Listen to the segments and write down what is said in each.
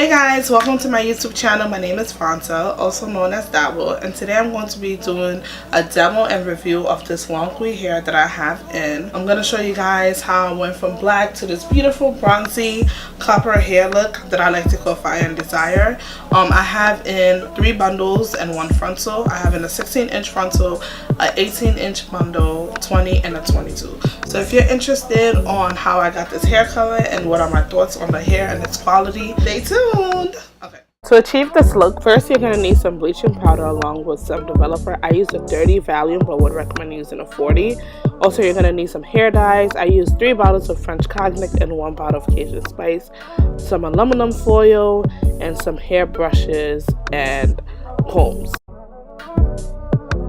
Hey guys, welcome to my YouTube channel. My name is Frontal, also known as Dabo, and today I'm going to be doing a demo and review of this LongQi hair that I have in. I'm going to show you guys how I went from black to this beautiful bronzy copper hair look that I like to call Fire and Desire. I have in 3 bundles and 1 frontal. I have in a 16-inch frontal, a 18-inch bundle, 20 and a 22. So if you're interested on how I got this hair color and what are my thoughts on the hair and its quality, stay tuned. Okay. To achieve this look, first you're going to need some bleaching powder along with some developer. I use a 30 volume but would recommend using a 40. Also, you're going to need some hair dyes. I use 3 bottles of French cognac and 1 bottle of Cajun spice, some aluminum foil, and some hair brushes and combs.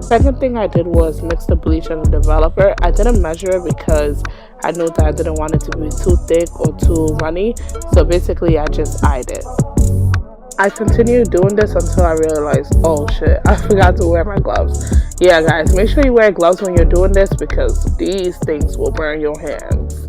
Second thing I did was mix the bleach and the developer. I didn't measure it because I knew that I didn't want it to be too thick or too runny. So basically I just eyed it. I continued doing this until I realized, oh shit, I forgot to wear my gloves. Yeah guys, make sure you wear gloves when you're doing this because these things will burn your hands.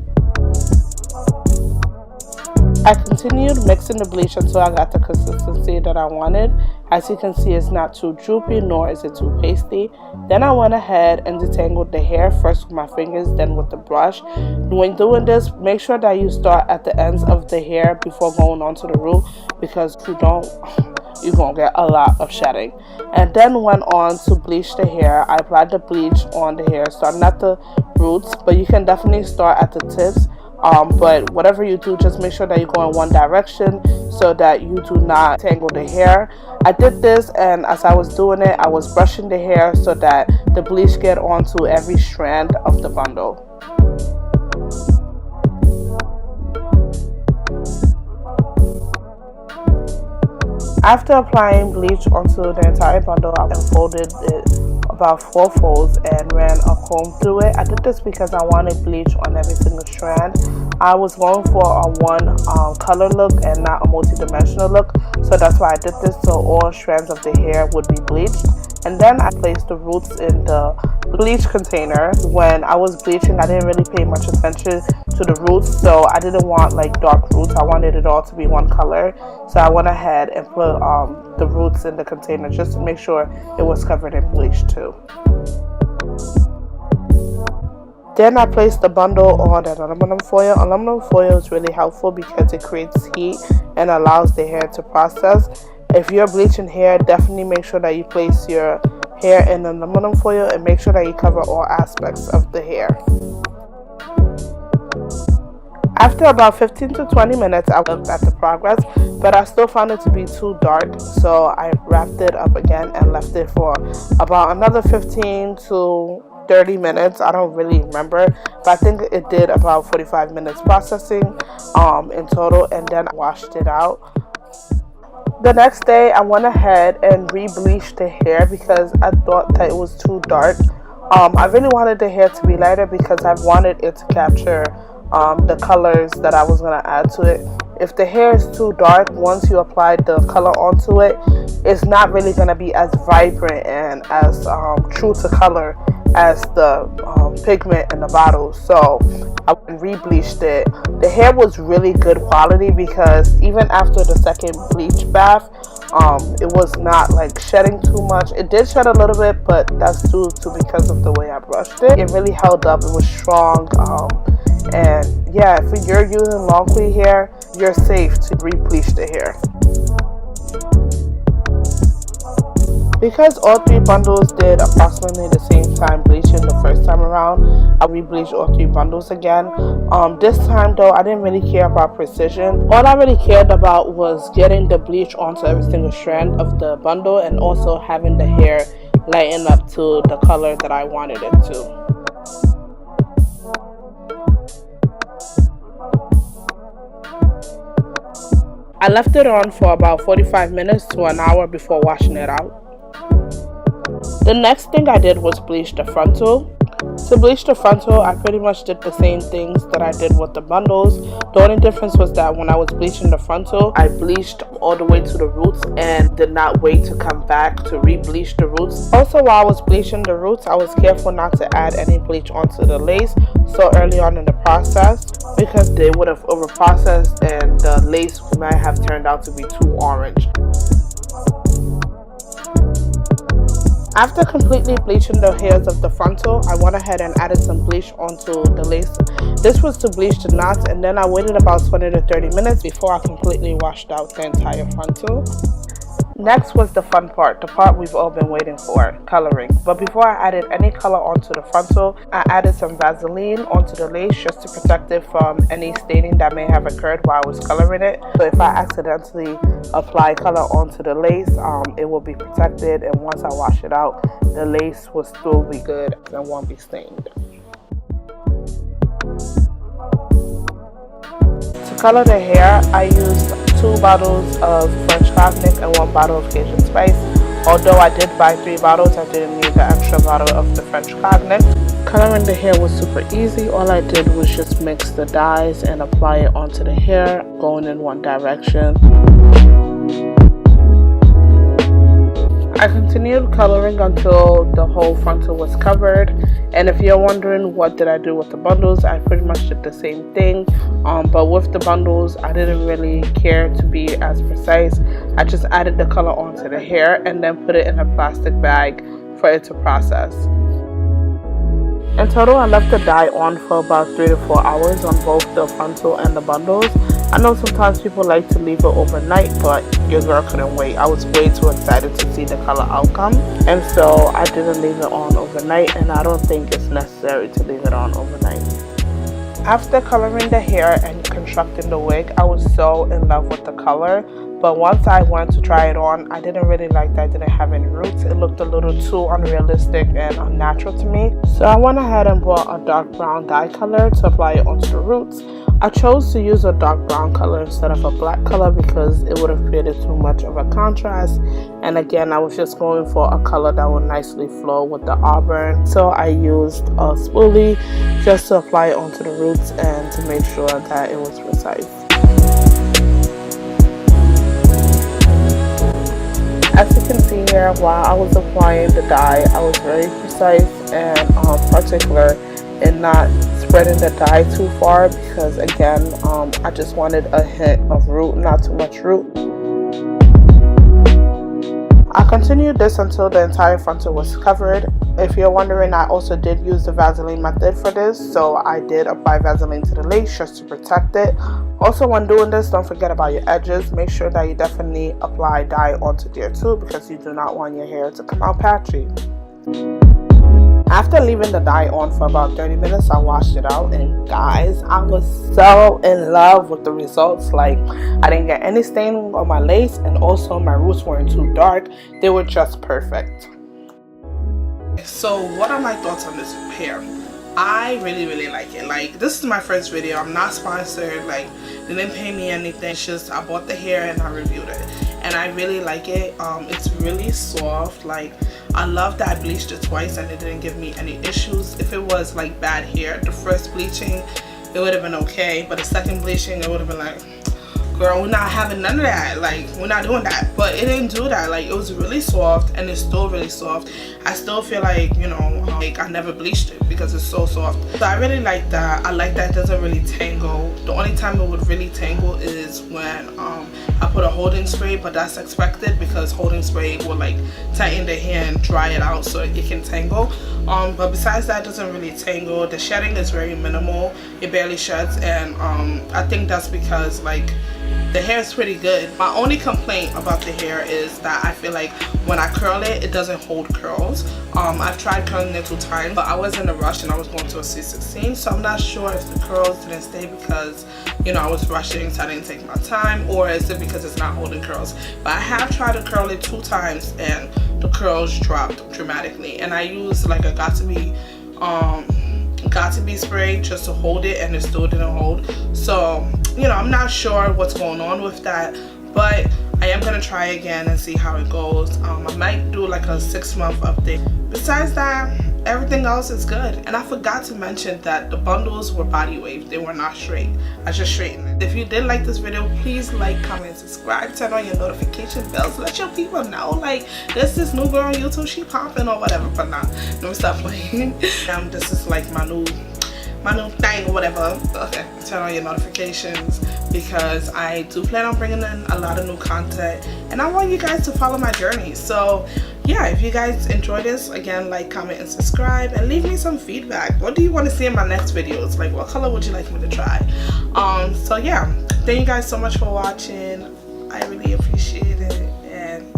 I continued mixing the bleach until I got the consistency that I wanted. As you can see, it's not too droopy nor is it too pasty. Then I went ahead and detangled the hair, first with my fingers, then with the brush. When doing this, make sure that you start at the ends of the hair before going on to the root, because if you don't, you're going to get a lot of shedding. And then went on to bleach the hair. I applied the bleach on the hair, starting at the roots, but you can definitely start at the tips. But whatever you do, just make sure that you go in one direction so that you do not tangle the hair. I did this, and as I was doing it, I was brushing the hair so that the bleach get onto every strand of the bundle. After applying bleach onto the entire bundle, I unfolded it about 4 folds and ran a comb through it. I did this because I wanted bleach on every single strand. I was going for a one color look and not a multi-dimensional look, so that's why I did this, so all strands of the hair would be bleached. And then I placed the roots in the bleach container. When I was bleaching, I didn't really pay much attention to the roots, so I didn't want like dark roots. I wanted it all to be one color, so I went ahead and put the roots in the container just to make sure it was covered in bleach too. Then I placed the bundle on an aluminum foil. Aluminum foil is really helpful because it creates heat and allows the hair to process. If you're bleaching hair, definitely make sure that you place your hair in aluminum foil and make sure that you cover all aspects of the hair. After about 15 to 20 minutes, I looked at the progress, but I still found it to be too dark, so I wrapped it up again and left it for about another 15 to 30 minutes. I don't really remember, but I think it did about 45 minutes processing in total, and then I washed it out. The next day, I went ahead and re-bleached the hair because I thought that it was too dark. I really wanted the hair to be lighter because I wanted it to capture the colors that I was going to add to it. If the hair is too dark, once you apply the color onto it, it's not really going to be as vibrant and as true to color as the pigment in the bottle. So I re-bleached it. The hair was really good quality because even after the second bleach bath, it was not like shedding too much. It did shed a little bit, but that's due to because of the way I brushed it. It really held up. It was strong. And yeah, if you're using LongQi hair, you're safe to re-bleach the hair. Because all 3 bundles did approximately the same time bleaching the first time around, I re-bleached all 3 bundles again. This time though, I didn't really care about precision. All I really cared about was getting the bleach onto every single strand of the bundle and also having the hair lighten up to the color that I wanted it to. I left it on for about 45 minutes to an hour before washing it out. The next thing I did was bleach the frontal. To bleach the frontal, I pretty much did the same things that I did with the bundles. The only difference was that when I was bleaching the frontal, I bleached all the way to the roots and did not wait to come back to re-bleach the roots. Also, while I was bleaching the roots, I was careful not to add any bleach onto the lace so early on in the process. because they would have over processed and the lace might have turned out to be too orange. After completely bleaching the hairs of the frontal, I went ahead and added some bleach onto the lace. This was to bleach the knots, and then I waited about 20 to 30 minutes before I completely washed out the entire frontal. Next was the fun part, the part we've all been waiting for, coloring. But before I added any color onto the frontal, I added some Vaseline onto the lace just to protect it from any staining that may have occurred while I was coloring it. So if I accidentally apply color onto the lace, it will be protected, and once I wash it out, the lace will still be good and won't be stained. To color the hair, I used 2 bottles of French cognac and 1 bottle of Cajun spice. Although I did buy 3 bottles, I didn't need the extra bottle of the French cognac. Coloring the hair was super easy. All I did was just mix the dyes and apply it onto the hair, going in one direction. I continued coloring until the whole frontal was covered, and if you're wondering what did I do with the bundles, I pretty much did the same thing, but with the bundles I didn't really care to be as precise. I just added the color onto the hair and then put it in a plastic bag for it to process. In total, I left the dye on for about 3 to 4 hours on both the frontal and the bundles. I know sometimes people like to leave it overnight, but your girl couldn't wait. I was way too excited to see the color outcome, and so I didn't leave it on overnight, and I don't think it's necessary to leave it on overnight. After coloring the hair and constructing the wig, I was so in love with the color, but once I went to try it on, I didn't really like that I didn't have any roots. It looked a little too unrealistic and unnatural to me, so I went ahead and bought a dark brown dye color to apply it onto the roots. I chose to use a dark brown color instead of a black color because it would have created too much of a contrast, and again I was just going for a color that would nicely flow with the auburn, so I used a spoolie just to apply it onto the roots and to make sure that it was precise. As you can see here, while I was applying the dye, I was very precise and particular in not spreading the dye too far because again I just wanted a hint of root, not too much root. I continued this until the entire frontal was covered. If you're wondering, I also did use the Vaseline method for this, so I did apply Vaseline to the lace just to protect it. Also, when doing this, don't forget about your edges. Make sure that you definitely apply dye onto there too, because you do not want your hair to come out patchy. After leaving the dye on for about 30 minutes, I washed it out, and guys, I was so in love with the results. Like, I didn't get any stain on my lace, and also my roots weren't too dark. They were just perfect. So what are my thoughts on this hair? I really like it. Like, this is my first video. I'm not sponsored. Like, they didn't pay me anything. It's just I bought the hair and I reviewed it, and I really like it. It's really soft. Like, I love that I bleached it twice and it didn't give me any issues. If it was like bad hair, the first bleaching it would have been okay, but the second bleaching it would have been like, girl, we're not having none of that. Like, we're not doing that. But it didn't do that. Like, it was really soft, and it's still really soft. I still feel like, you know, like I never bleached it because it's so soft. So I really like that. I like that it doesn't really tangle. The only time it would really tangle is when I put a holding spray, but that's expected because holding spray will like tighten the hair and dry it out so it can tangle. But besides that, it doesn't really tangle. The shedding is very minimal. It barely sheds, and I think that's because like the hair is pretty good. My only complaint about the hair is that I feel like when I curl it, it doesn't hold curls. I've tried curling it 2 times, but I was in a rush and I was going to a C16, so I'm not sure if the curls didn't stay because, you know, I was rushing, so I didn't take my time, or is it because it's not holding curls. But I have tried to curl it 2 times and the curls dropped dramatically, and I used like a got to be spray just to hold it, and it still didn't hold. So, you know, I'm not sure what's going on with that, but I am gonna try again and see how it goes. I might do like a 6-month update. Besides that, everything else is good. And I forgot to mention that the bundles were body waved. They were not straight. I just straightened it. If you did like this video, please like, comment, subscribe, turn on your notification bells, let your people know like this new girl on YouTube, she popping or whatever. But nah, let me stop playing. This is like my my new thing or whatever. Okay, turn on your notifications because I do plan on bringing in a lot of new content and I want you guys to follow my journey. So yeah, if you guys enjoy this, again, like, comment, and subscribe, and leave me some feedback. What do you want to see in my next videos? Like, what color would you like me to try? So yeah, thank you guys so much for watching. I really appreciate it, and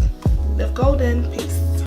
live golden. Peace.